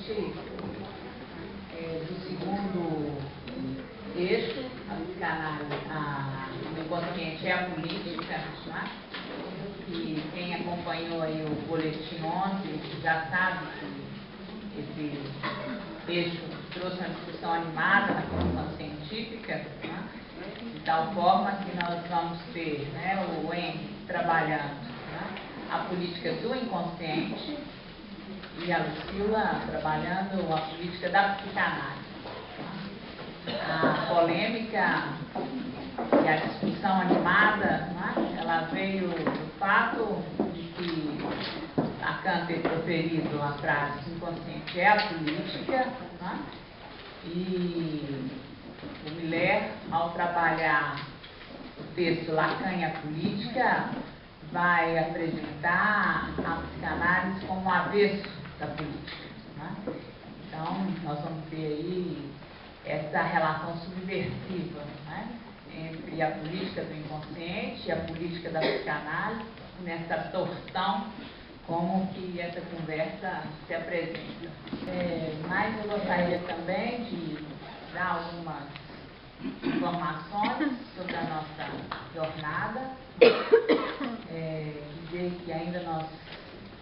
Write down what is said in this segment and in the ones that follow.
diante do segundo eixo, a psicanálise, o inconsciente é a política, né? E quem acompanhou aí o boletim ontem já sabe que esse eixo trouxe uma discussão animada na comissão científica, né? De tal forma que nós vamos ter, né, o Henry trabalhando, né, a política do inconsciente e a Lucila trabalhando a política da psicanálise. A polêmica e a discussão animada, né, ela veio do fato de que Lacan ter proferido a frase "o inconsciente é a política", né, e o Miller, ao trabalhar o texto Lacan e a política, vai apresentar a psicanálise como o avesso da política, né? Então, nós vamos ter aí essa relação subversiva, né, entre a política do inconsciente e a política da psicanálise, nessa torção, como que essa conversa se apresenta. Mas eu gostaria também de dar algumas informações sobre a nossa jornada, dizer que ainda nós,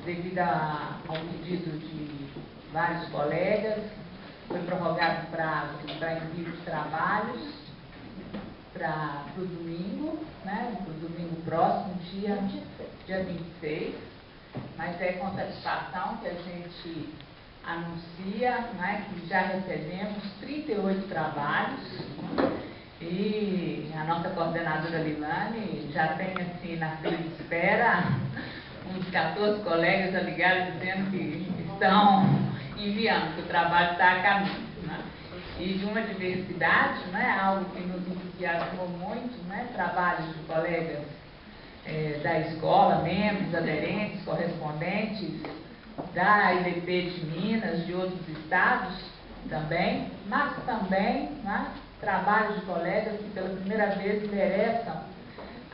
devido ao pedido de vários colegas, foi prorrogado o prazo para envio de trabalhos para o domingo, né, para o domingo próximo, dia 26, mas é com satisfação que a gente anuncia, né, que já recebemos 38 trabalhos, né, e a nossa coordenadora Lilane já tem assim na fila de espera uns 14 colegas já ligaram dizendo que estão enviando, que o trabalho está a caminho, né? E de uma diversidade, né, algo que nos entusiasmou muito, né, trabalhos de colegas da escola, membros, aderentes, correspondentes da IDP de Minas, de outros estados também, mas também, né, trabalhos de colegas que pela primeira vez endereçam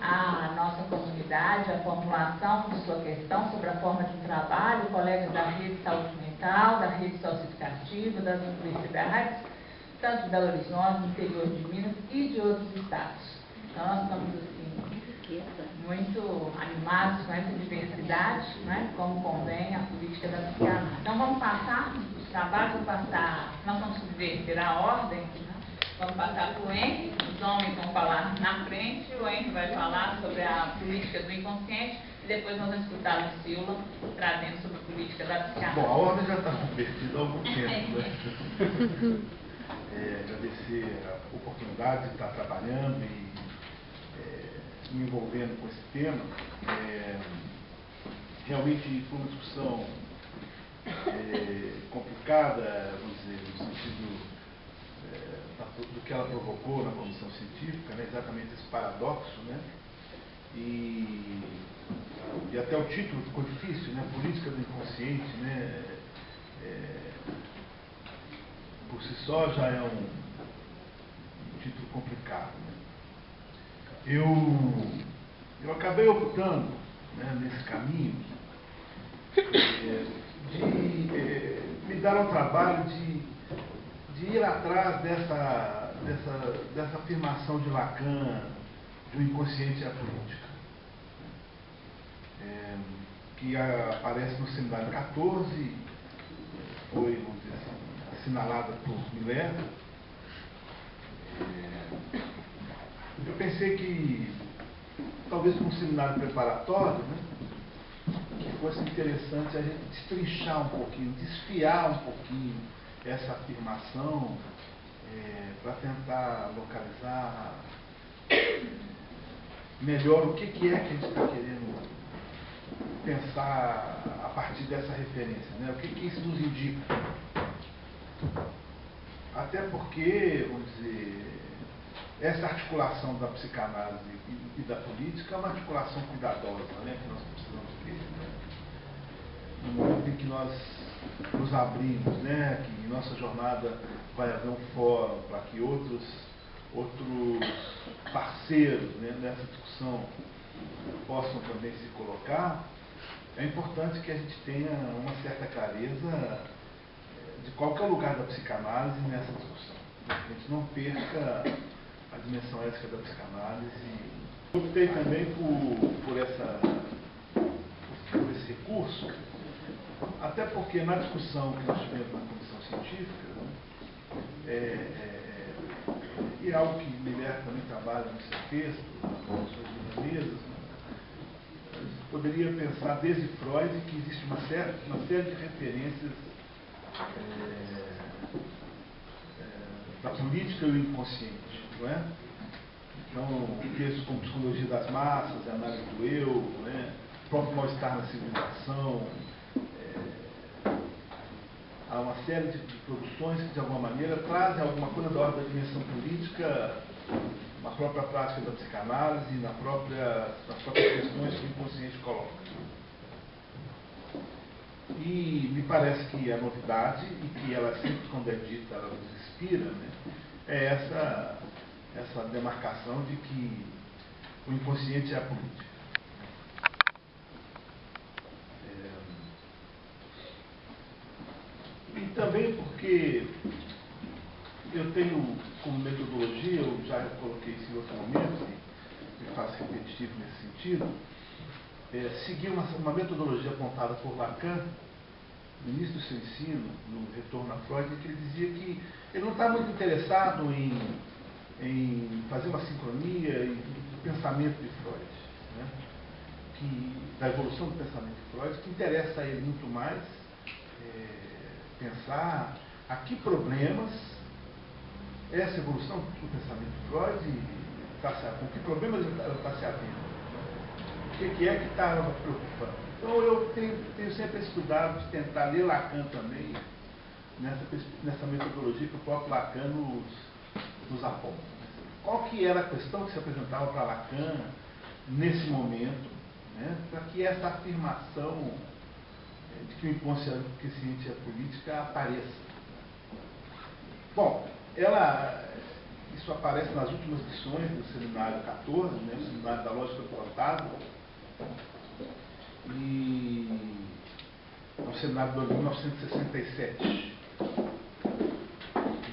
à nossa comunidade a formulação de sua questão sobre a forma de trabalho, colegas da rede de saúde mental, da rede socioeducativa, das universidades, tanto de Belo Horizonte, do interior de Minas e de outros estados. Então, nós estamos assim, muito animados com essa diversidade, né, como convém a política da psicanálise. Então, vamos passar os trabalhos, nós vamos subverter a ordem, né? Vamos passar para o Henry, os homens vão falar na frente, o Henry vai falar sobre a política do inconsciente e depois nós vamos escutar a Lucila trazendo sobre a política da psicanálise. Bom, a ordem já está subvertida há algum tempo, né? Agradecer a oportunidade de estar trabalhando e me envolvendo com esse tema. Realmente foi uma discussão complicada, vamos dizer, no sentido do que ela provocou na comissão científica, né, exatamente esse paradoxo, né, e até o título ficou difícil, né, política do inconsciente, né, por si só já é um título complicado, né. Eu acabei optando, né, nesse caminho de me dar ao trabalho de ir atrás dessa afirmação de Lacan, de um inconsciente e a política, que aparece no seminário 14, foi, vamos dizer assim, assinalada por Miller. Eu pensei que, talvez num seminário preparatório, né, que fosse interessante a gente destrinchar um pouquinho, desfiar um pouquinho essa afirmação para tentar localizar melhor o que é que a gente está querendo pensar a partir dessa referência, né? O que isso nos indica. Até porque, vamos dizer, essa articulação da psicanálise e da política é uma articulação cuidadosa, né, que nós precisamos ter, né? No momento em que nós nos abrimos, né, que em nossa jornada vai haver um fórum para que outros parceiros, né, nessa discussão possam também se colocar, é importante que a gente tenha uma certa clareza de qual que é o lugar da psicanálise nessa discussão. Que a gente não perca a dimensão ética da psicanálise. Eu optei também por esse recurso, até porque na discussão que nós tivemos na comissão científica, e é algo que Miller também trabalha no seu texto, nas suas dinamisas, poderia pensar desde Freud que existe uma série de referências da política e o inconsciente, não é? Então, textos como Psicologia das Massas, Análise do Eu, né? O próprio Mal-Estar na Civilização, há uma série de produções que, de alguma maneira, trazem alguma coisa da ordem da dimensão política na própria prática da psicanálise, nas próprias questões que o inconsciente coloca. E me parece que a novidade, e que ela sempre, quando é dita, ela nos inspira, né, é essa demarcação de que o inconsciente é a política. E também porque eu tenho como metodologia, eu já coloquei isso em outros momentos, e me faço repetitivo nesse sentido, seguir uma metodologia apontada por Lacan, no início do seu ensino, no Retorno a Freud, que ele dizia que ele não está muito interessado em fazer uma sincronia do pensamento de Freud, né? Da evolução do pensamento de Freud, que interessa a ele muito mais pensar a que problemas essa evolução do pensamento de Freud com que problemas ela está se atendo, o que é que está preocupando. Então eu tenho sempre esse cuidado de tentar ler Lacan também nessa metodologia que o próprio Lacan nos aponta. Qual que era a questão que se apresentava para Lacan nesse momento, né, para que essa afirmação de que o inconsciente é política apareça. Bom, isso aparece nas últimas lições do seminário 14, né, o seminário da lógica plantada, e é um seminário de 1967.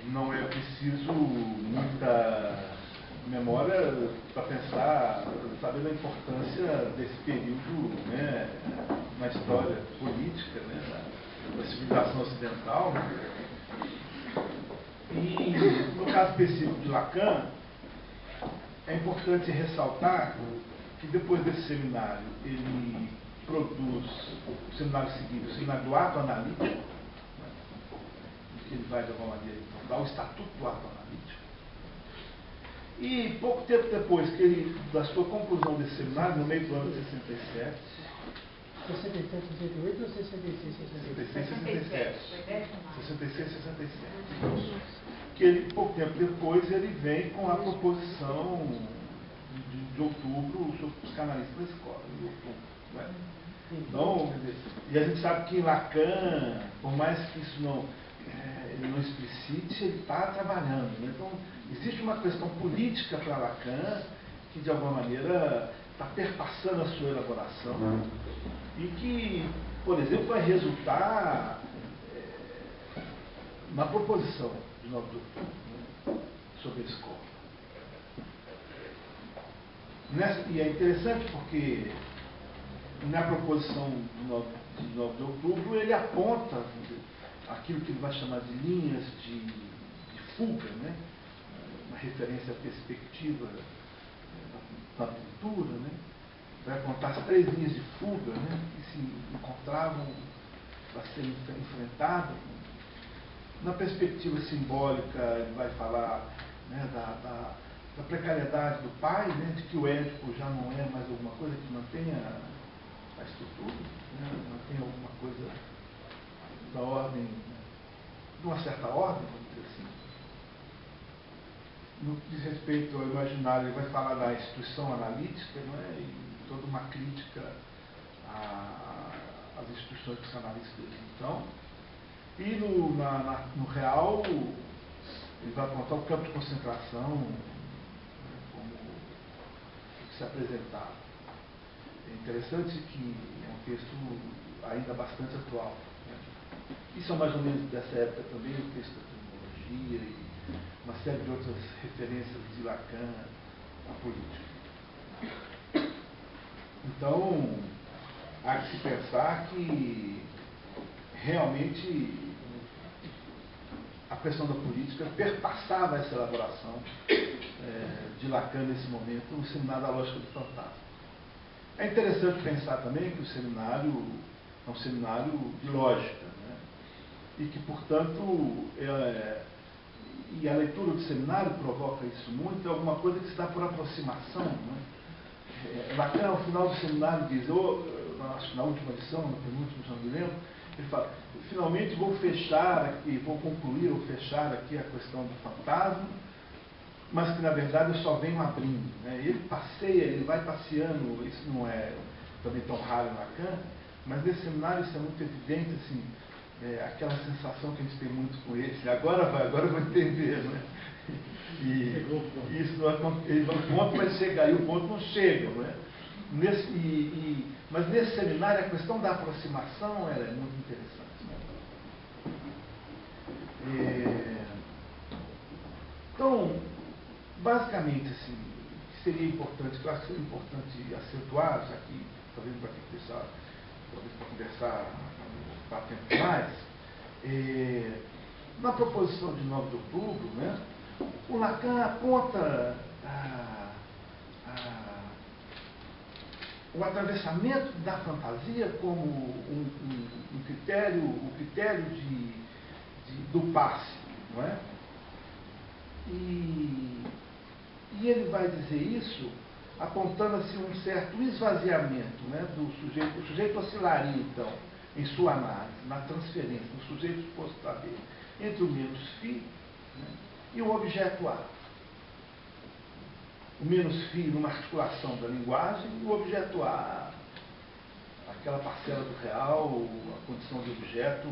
Não é preciso muita memória para pensar, saber da importância desse período, né, na história política, né, da civilização ocidental. E no caso específico de Lacan, é importante ressaltar que depois desse seminário ele produz o seminário seguinte, o seminário do ato analítico, né, em que ele vai de alguma maneira então, dar o estatuto do ato analítico. E pouco tempo depois da sua conclusão desse seminário, no meio do ano de 67, 67, 68 ou 66, 67? 66, 67. Que ele, pouco tempo depois, ele vem com a proposição de outubro sobre os psicanalistas da escola, de outubro, né? Então, e a gente sabe que Lacan, por mais que isso ele não explicite, ele está trabalhando, né? Então, existe uma questão política para Lacan que, de alguma maneira, está perpassando a sua elaboração e que, por exemplo, vai resultar na proposição de 9 de outubro, né, sobre a escola. E é interessante porque na proposição de 9 de outubro ele aponta aquilo que ele vai chamar de linhas de fuga, né, uma referência à perspectiva da pintura, né, vai apontar as 3 linhas de fuga, né, que se encontravam para serem enfrentadas. Na perspectiva simbólica, ele vai falar, né, da precariedade do pai, né, de que o Édipo já não é mais alguma coisa que mantenha a estrutura, né, mantenha alguma coisa da ordem, de uma certa ordem, vamos dizer assim. No que diz respeito ao imaginário, ele vai falar da instituição analítica, não é, e toda uma crítica às instituições psicanalísticas. Então, e no real, ele vai apontar o campo de concentração, né, como se apresentava. É interessante que é um texto ainda bastante atual, né? Isso é mais ou menos dessa época também, o texto da terminologia e uma série de outras referências de Lacan à política. Então, há que se pensar que realmente a questão da política perpassava essa elaboração de Lacan nesse momento no Seminário da Lógica do Fantasma. É interessante pensar também que o seminário é um seminário de lógica, né? E que, portanto, e a leitura do seminário provoca isso muito, é alguma coisa que se dá por aproximação, né? Lacan, ao final do seminário, diz, acho que na última lição, na penúltima, não me lembro, ele fala, finalmente vou fechar aqui, vou concluir ou fechar aqui a questão do fantasma, mas que na verdade eu só venho abrindo, né? Ele passeia, ele vai passeando, isso não é também tão raro em Lacan, mas nesse seminário isso é muito evidente, assim, aquela sensação que a gente tem muito com esse, agora eu vou entender, né? E isso não acontece, o ponto vai chegar, e o ponto não chega, né? Mas nesse seminário a questão da aproximação ela é muito interessante, né? Então, basicamente, assim, seria importante, claro que seria importante acentuar, já que talvez para deixar, talvez para conversar para tempo mais, na proposição de 9 de outubro, né, o Lacan aponta o atravessamento da fantasia como um critério, o critério do passe, não é? E ele vai dizer isso apontando assim um certo esvaziamento, né, do sujeito. O sujeito oscilaria, então, em sua análise, na transferência, no sujeito suposto saber, entre o menos φ, né, e o objeto A. O menos φ numa articulação da linguagem e o objeto A, aquela parcela do real, a condição de objeto,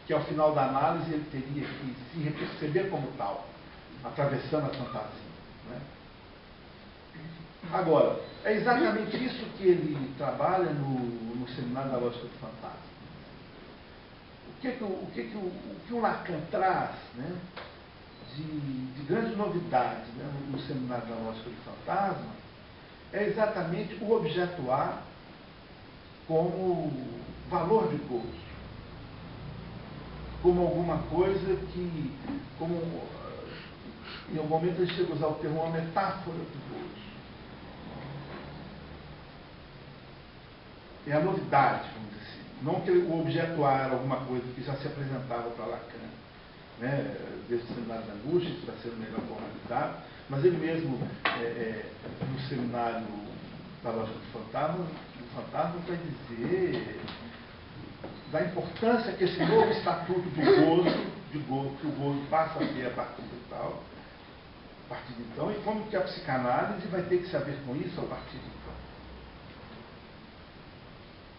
que ao final da análise ele teria que se perceber como tal, atravessando a fantasia, né? Agora, é exatamente isso que ele trabalha no Seminário da Lógica do Fantasma. O que o Lacan traz, né, de grande novidade, né, no Seminário da Lógica do Fantasma é exatamente o objeto A como valor de gozo, como alguma coisa que, como em algum momento ele chega a usar o termo uma metáfora do gozo. É a novidade, vamos dizer assim. Não que o objeto A era alguma coisa que já se apresentava para Lacan, né, desde o Seminário da Angústia, isso vai ser melhor formalizado, mas ele mesmo, no Seminário da Lógica do Fantasma vai dizer da importância que esse novo estatuto do gozo, que o gozo passa a ter a partir de então, e como que a psicanálise vai ter que saber com isso a partir de então.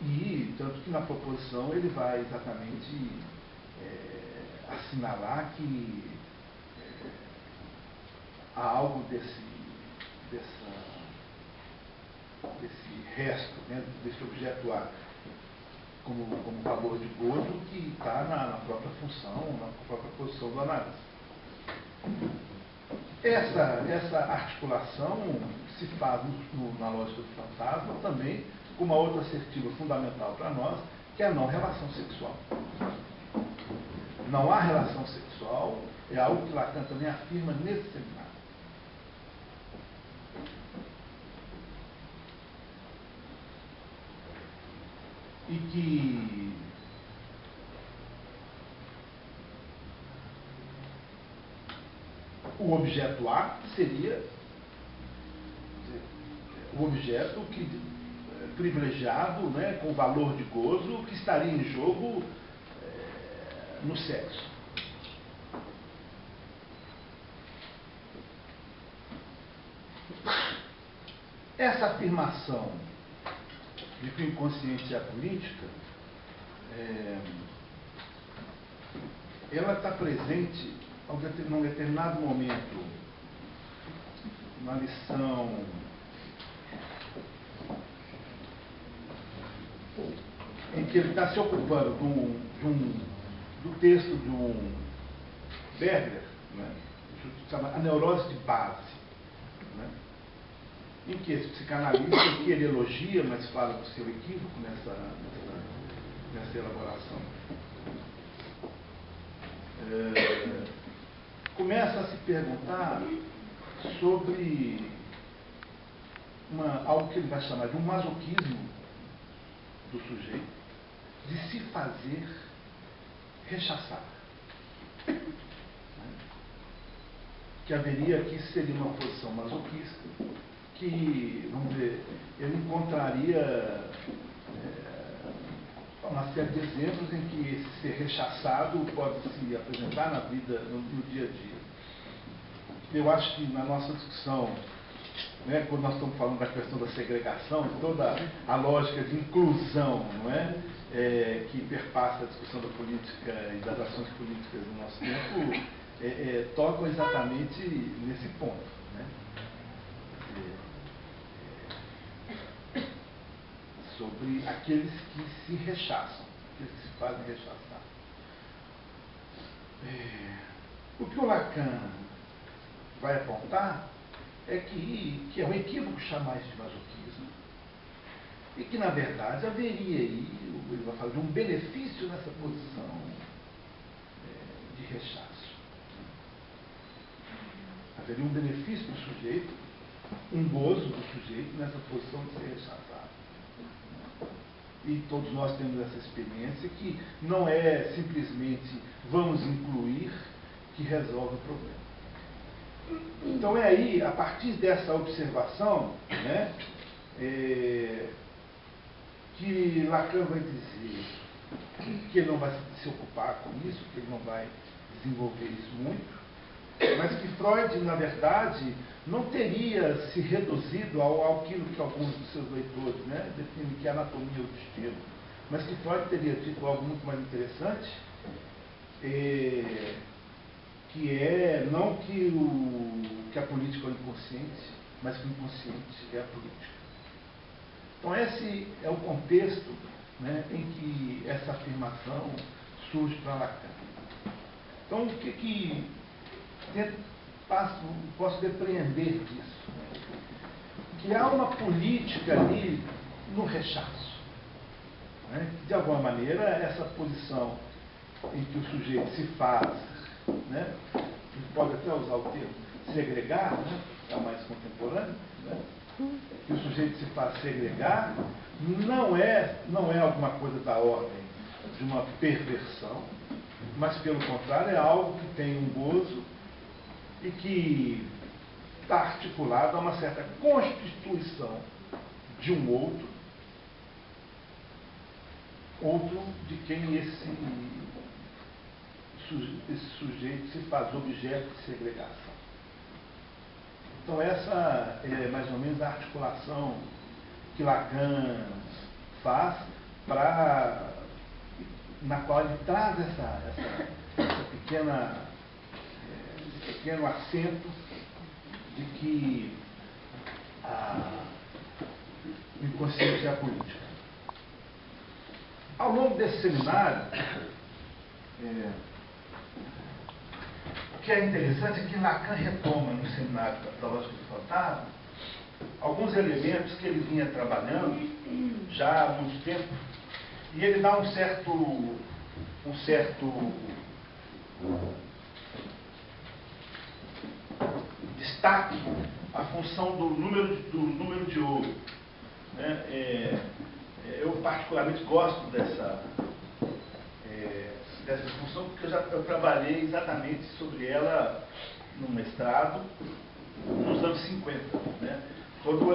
E, tanto que na proposição ele vai exatamente assinalar que há algo desse resto, né, desse objeto A, como valor de gozo, que está na própria função, na própria posição do análise. Essa articulação se faz na lógica do fantasma também com uma outra assertiva fundamental para nós, que é a não relação sexual. Não há relação sexual, é algo que Lacan também afirma nesse seminário. E que o objeto A seria o objeto privilegiado, né, com valor de gozo, que estaria em jogo no sexo. Essa afirmação de que o inconsciente é a política, ela está presente num determinado momento na lição em que ele está se ocupando de um texto de um Berger, né, que chama A Neurose de Base, né, em que esse psicanalista, que ele elogia, mas fala do seu equívoco nessa elaboração, começa a se perguntar sobre algo que ele vai chamar de um masoquismo do sujeito, de se fazer rechaçar. Que haveria aqui, seria uma posição masoquista, que, vamos dizer, ele encontraria uma série de exemplos em que esse ser rechaçado pode se apresentar na vida, no dia a dia. Eu acho que na nossa discussão, né, quando nós estamos falando da questão da segregação, toda a lógica de inclusão, não é? Que perpassa a discussão da política e das ações políticas no nosso tempo, tocam exatamente nesse ponto, né? Sobre aqueles que se rechaçam, aqueles que se fazem rechaçar. O que o Lacan vai apontar é que é um equívoco chamar isso de masoquismo, e que, na verdade, haveria aí, ele vai falar de um benefício nessa posição de rechaço. Haveria um benefício do sujeito, um gozo do sujeito nessa posição de ser rechaçado. E todos nós temos essa experiência que não é simplesmente vamos incluir que resolve o problema. Então é aí, a partir dessa observação, né, que Lacan vai dizer que ele não vai se ocupar com isso, que ele não vai desenvolver isso muito, mas que Freud, na verdade, não teria se reduzido àquilo que alguns dos seus leitores, né, definem que é a anatomia do destino, mas que Freud teria dito algo muito mais interessante, que é não que a política é o inconsciente, mas que o inconsciente é a política. Então esse é o contexto, né, em que essa afirmação surge para Lacan. Então o que posso depreender disso? Que há uma política ali no rechaço. Né? De alguma maneira, essa posição em que o sujeito se faz, né, pode até usar o termo segregar, né, é o mais contemporâneo, né, que o sujeito se faz segregar, não é alguma coisa da ordem de uma perversão, mas pelo contrário é algo que tem um gozo e que está articulado a uma certa constituição de um outro de quem esse sujeito se faz objeto de segregação. Então essa é mais ou menos a articulação que Lacan faz na qual ele traz essa pequeno acento de que o inconsciente é a política. Ao longo desse seminário, o que é interessante é que Lacan retoma no seminário da lógica do fantasma alguns elementos que ele vinha trabalhando já há muito tempo, e ele dá um certo destaque à função do número de ouro. Né? Eu particularmente gosto dessa função, porque eu trabalhei exatamente sobre ela no mestrado nos anos 50. Né? Toda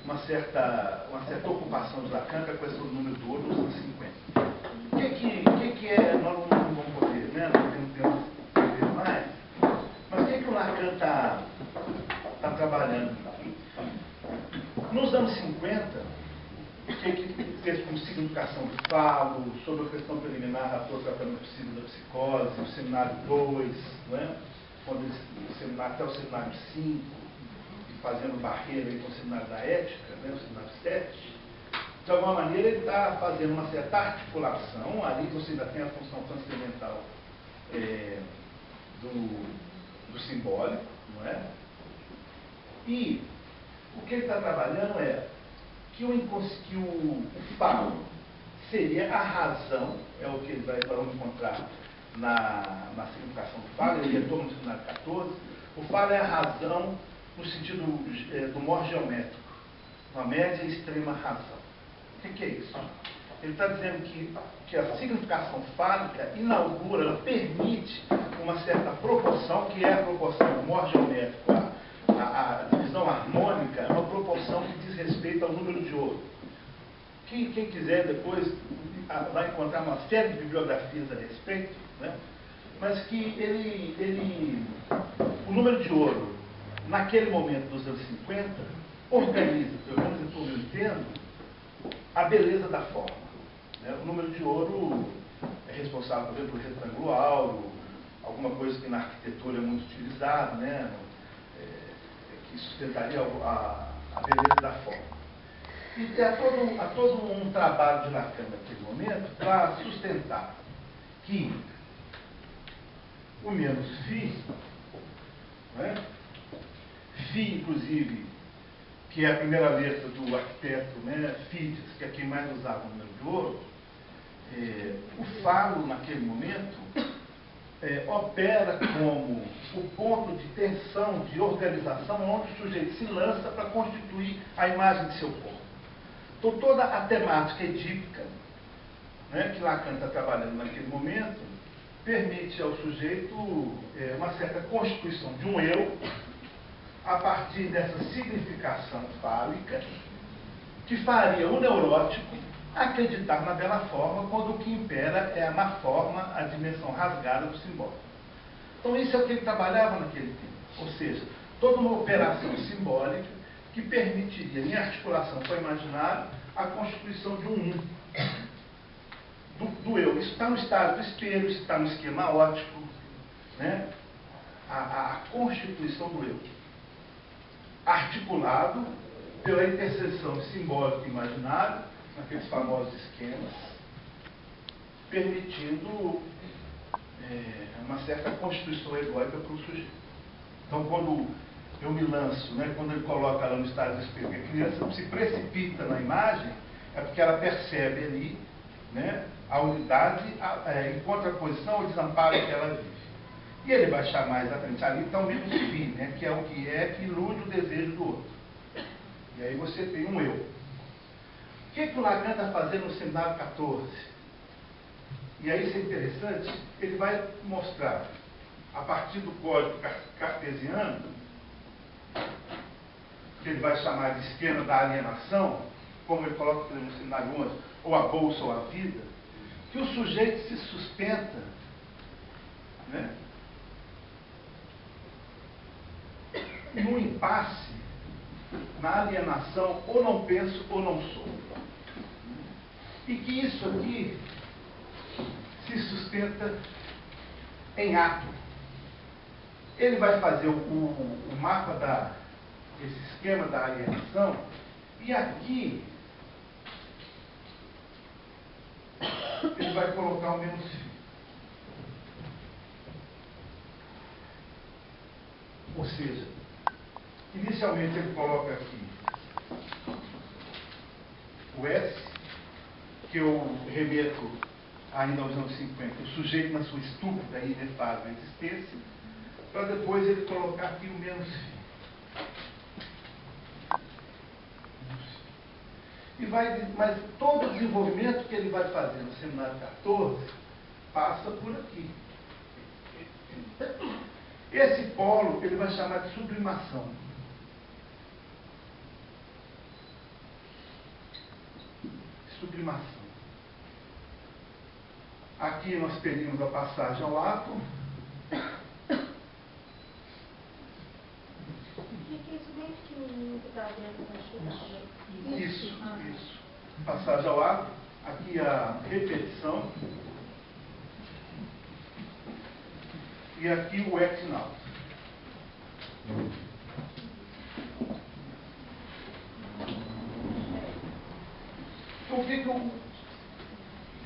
uma certa ocupação de Lacan com a questão do número do ouro nos anos 50. O que é, nós não vamos poder, né? Não temos tempo de ver mais, mas o que o Lacan está trabalhando? Nos anos 50, o que fez como significação do falo, sobre a questão preliminar, rapor tratamento possível da psicose, o seminário 2, né? Até o seminário 5, fazendo barreira com o seminário da ética, né? O seminário 7, de alguma maneira, ele está fazendo uma certa articulação, ali você ainda tem a função transcendental do simbólico, não é? E o que ele está trabalhando é que o falo seria a razão, é o que ele vai encontrar na significação do falo, ele retorna no seminário 14, o falo é a razão no sentido do morgeométrico, uma média e extrema razão. O que é isso? Ele está dizendo que a significação fálica inaugura, ela permite uma certa proporção, que é a proporção morgeométrica, a divisão harmônica, é uma proporção que diz respeito ao número de ouro. Quem quiser depois vai encontrar uma série de bibliografias a respeito, né? Mas que o número de ouro, naquele momento dos anos 50, organiza, pelo menos como eu entendo, a beleza da forma. Né? O número de ouro é responsável, por exemplo, pelo retângulo áureo, alguma coisa que na arquitetura é muito utilizada, né? Que sustentaria a beleza da forma. E há todo um trabalho de Lacan naquele momento para sustentar que o menos φ, né? Φ, inclusive, que é a primeira letra do arquiteto, né, Fides, que é quem mais usava o número de ouro, o falo, naquele momento, opera como o ponto de tensão, de organização, onde o sujeito se lança para constituir a imagem de seu corpo. Então, toda a temática edípica, né, que Lacan está trabalhando naquele momento, permite ao sujeito uma certa constituição de um eu, a partir dessa significação fálica, que faria o neurótico acreditar na bela forma, quando o que impera é a má forma, a dimensão rasgada do simbólico. Então, isso é o que ele trabalhava naquele tempo. Ou seja, toda uma operação simbólica que permitiria, em articulação com o imaginário, a constituição de um do eu. Isso está no estado do espelho, isso está no esquema óptico, né? A constituição do eu, articulado pela interseção de simbólico e imaginário, naqueles famosos esquemas, permitindo uma certa constituição egóica para o sujeito. Então, quando eu me lanço, né, quando ele coloca lá no estado de espelho, que a criança se precipita na imagem, é porque ela percebe ali, né, a unidade em contraposição ao desamparo que ela vive. E ele vai chamar mais à frente ali, então, menos fi, né, que é o que ilude o desejo do outro. E aí você tem um eu. O que o Lacan está fazendo no seminário 14? E aí isso é interessante, ele vai mostrar, a partir do código cartesiano, que ele vai chamar de esquema da alienação, como ele coloca no seminário 11, ou a bolsa ou a vida, que o sujeito se sustenta, né, no impasse, na alienação, ou não penso ou não sou. E que isso aqui se sustenta em ato. Ele vai fazer o mapa esse esquema da alienação, e aqui ele vai colocar o menos φ. Ou seja, inicialmente ele coloca aqui o S, que eu remeto ainda aos anos 50, o sujeito na sua estúpida e inefável existência, para depois ele colocar aqui o menos φ. Mas todo o desenvolvimento que ele vai fazer no seminário 14 passa por aqui. Esse polo ele vai chamar de sublimação. Sublimação. Aqui nós teríamos a passagem ao ato. Isso. Passagem ao ato. Aqui a repetição. E aqui o ex nihilo. que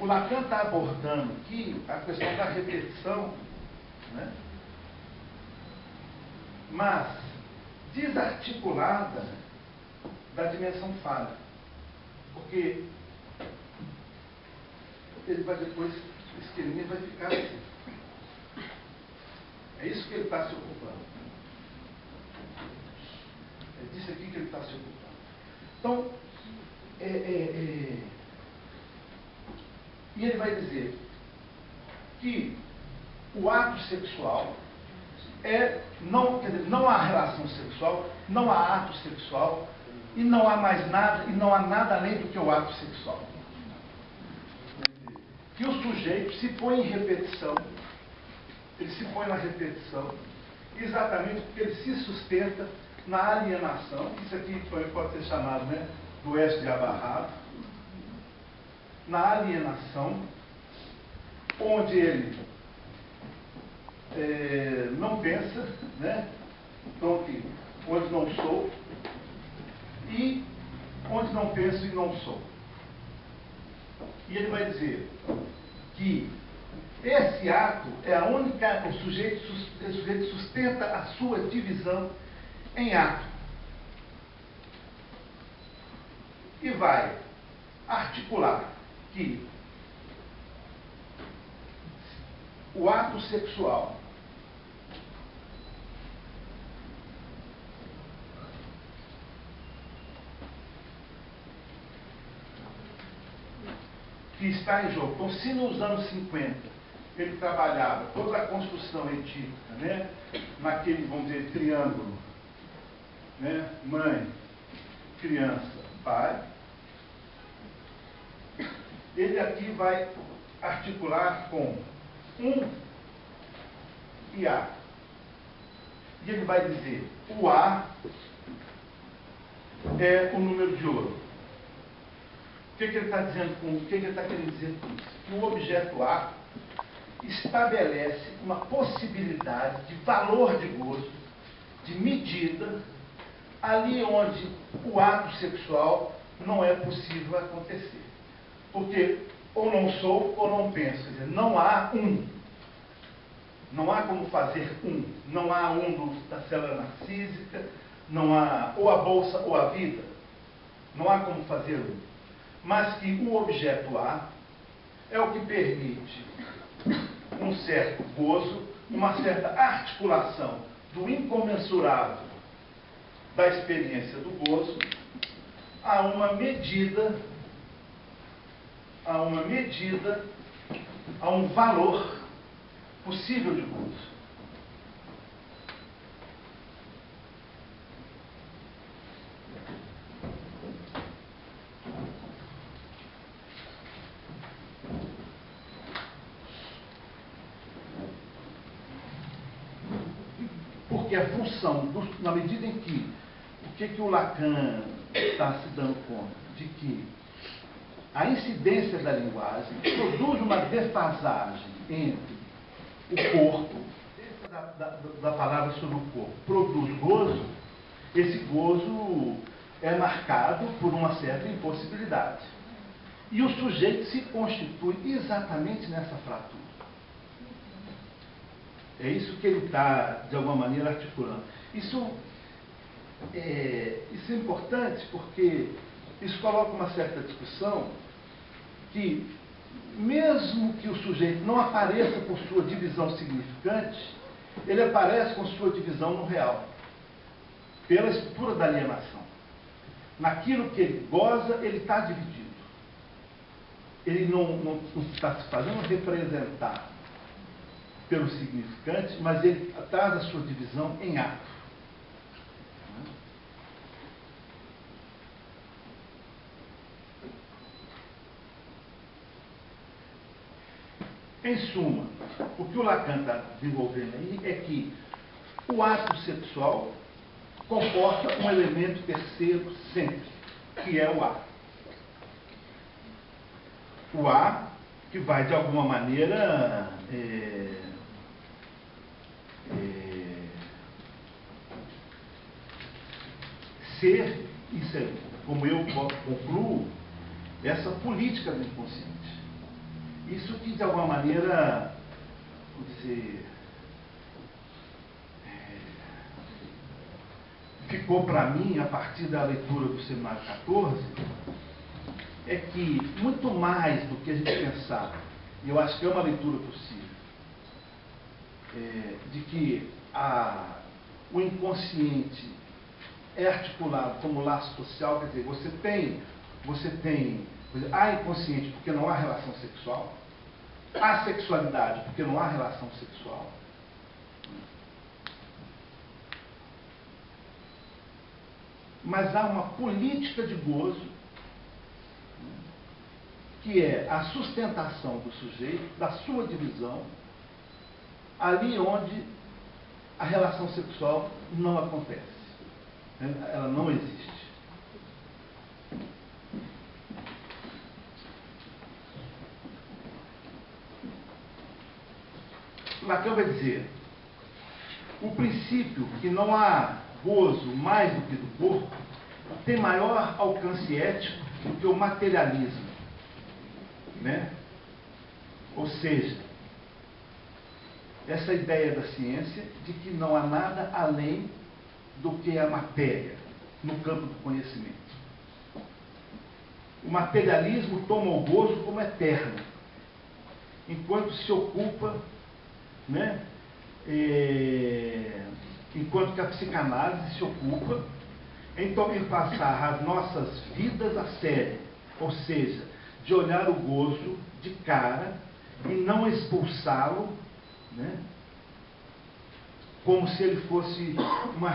o Lacan está abordando aqui a questão da repetição, né? Mas desarticulada da dimensão falha. Porque ele vai depois, esse esqueminha vai ficar assim. É isso que ele está se ocupando. É disso aqui que ele está se ocupando. Então, e ele vai dizer que o ato sexual não, quer dizer, não há relação sexual, não há ato sexual, e não há mais nada, e não há nada além do que o ato sexual. Que o sujeito se põe em repetição, ele se põe na repetição, exatamente porque ele se sustenta na alienação, isso aqui pode ser chamado, né, do oeste de abarrado, na alienação, onde ele não pensa, né, onde não sou, e onde não penso e não sou. E ele vai dizer que esse ato é a única, o sujeito sustenta a sua divisão em ato. E vai articular que o ato sexual que está em jogo. Então, se nos anos 50 ele trabalhava toda a construção etípica, né, naquele, vamos dizer, triângulo, né, mãe, criança, pai, ele aqui vai articular com e A. E ele vai dizer, o A é o número de ouro. O que ele está dizendo com, o que ele está querendo dizer com isso? Que o objeto A estabelece uma possibilidade de valor de gozo, de medida, ali onde o ato sexual não é possível acontecer. Porque ou não sou ou não penso. Quer dizer, não há Não há como fazer Não há da célula narcísica, não há ou a bolsa ou a vida. Não há como fazer Mas que o objeto A é o que permite um certo gozo, uma certa articulação do incomensurável da experiência do gozo a uma medida, a um valor possível de gozo. Porque a função, na medida em que, o que o Lacan está se dando conta? De que a incidência da linguagem produz uma defasagem entre o corpo, da palavra sobre o corpo, produz gozo, esse gozo é marcado por uma certa impossibilidade. E o sujeito se constitui exatamente nessa fratura. É isso que ele está, de alguma maneira, articulando. Isso é importante porque isso coloca uma certa discussão que, mesmo que o sujeito não apareça com sua divisão significante, ele aparece com sua divisão no real, pela estrutura da alienação. Naquilo que ele goza, ele está dividido. Ele não está se fazendo representar pelo significante, mas ele traz a sua divisão em ato. Em suma, o que o Lacan está desenvolvendo aí é que o ato sexual comporta um elemento terceiro sempre, que é o A. O A que vai, de alguma maneira, ser, isso é, como eu concluo, essa política do inconsciente. Isso que, de alguma maneira, vou dizer, ficou para mim, a partir da leitura do Seminário 14, é que, muito mais do que a gente pensar, e eu acho que é uma leitura possível, de que o inconsciente é articulado como laço social, quer dizer, você tem há inconsciente porque não há relação sexual, há sexualidade porque não há relação sexual. Mas há uma política de gozo, que é a sustentação do sujeito, da sua divisão, ali onde a relação sexual não acontece. Ela não existe. Lacan vai dizer, o princípio que não há gozo mais do que do corpo tem maior alcance ético do que o materialismo, né? Ou seja, essa ideia da ciência de que não há nada além do que a matéria no campo do conhecimento. O materialismo toma o gozo como eterno, enquanto se ocupa, né? Enquanto que a psicanálise se ocupa em passar as nossas vidas a sério, ou seja, de olhar o gozo de cara e não expulsá-lo, né, como se ele fosse uma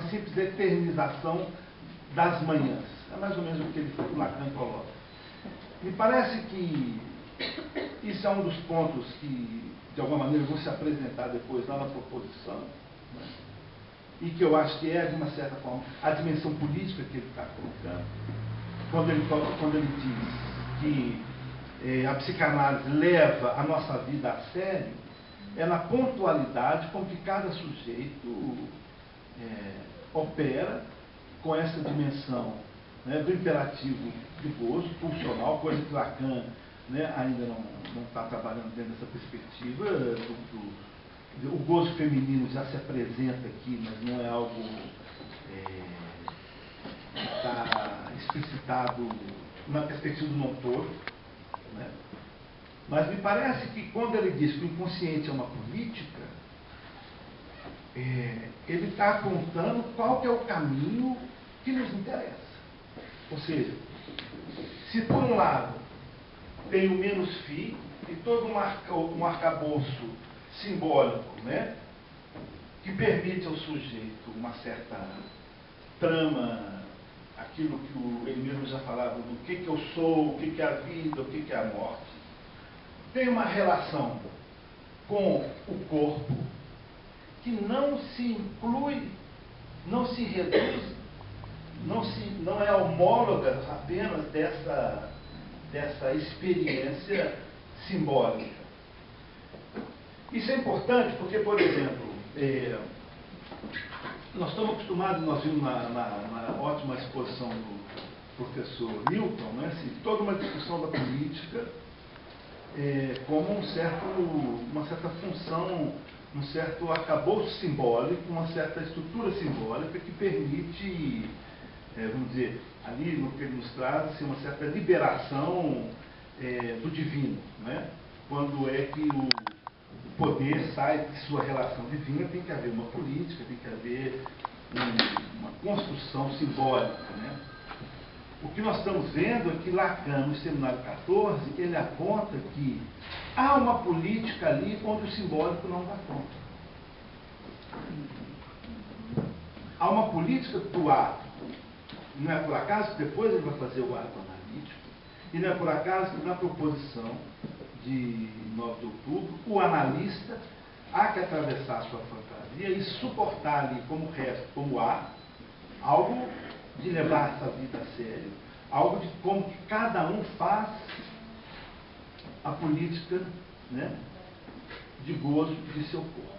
simples eternização das manhãs. É mais ou menos o que o Lacan coloca. Me parece que isso é um dos pontos que, de alguma maneira, vão se apresentar depois lá na proposição, né? E que eu acho que é, de uma certa forma, a dimensão política que ele está colocando, quando ele diz que a psicanálise leva a nossa vida a sério, é na pontualidade com que cada sujeito opera com essa dimensão, né, do imperativo de gozo pulsional, coisa que Lacan, né, ainda não está trabalhando dentro dessa perspectiva. O gozo feminino já se apresenta aqui, mas não é algo que está explicitado na perspectiva do Montoro, né? Mas me parece que quando ele diz que o inconsciente é uma política, ele está apontando qual que é o caminho que nos interessa. Ou seja, se por um lado tem o menos fi e todo um arcabouço simbólico, né, que permite ao sujeito uma certa trama, aquilo que ele mesmo já falava, do que eu sou, o que é a vida, o que é a morte, tem uma relação com o corpo que não se inclui, não se reduz, não é homóloga apenas dessa experiência simbólica. Isso é importante porque, por exemplo, nós estamos acostumados, nós vimos na ótima exposição do professor Milton, né, assim, toda uma discussão da política como uma certa função, um certo arcabouço simbólico, uma certa estrutura simbólica que permite, vamos dizer, ali no que ele nos traz, assim, uma certa liberação do divino, né? Quando é que o poder sai de sua relação divina, tem que haver uma política, tem que haver uma construção simbólica, né? O que nós estamos vendo é que Lacan, no Seminário 14, ele aponta que há uma política ali onde o simbólico não dá conta. Há uma política do ato. Não é por acaso que depois ele vai fazer o ato analítico, e não é por acaso que na proposição de 9 de outubro, o analista há que atravessar a sua fantasia e suportar ali como resto, como há, algo de levar essa vida a sério, algo de como que cada um faz a política, né, de gozo de seu corpo.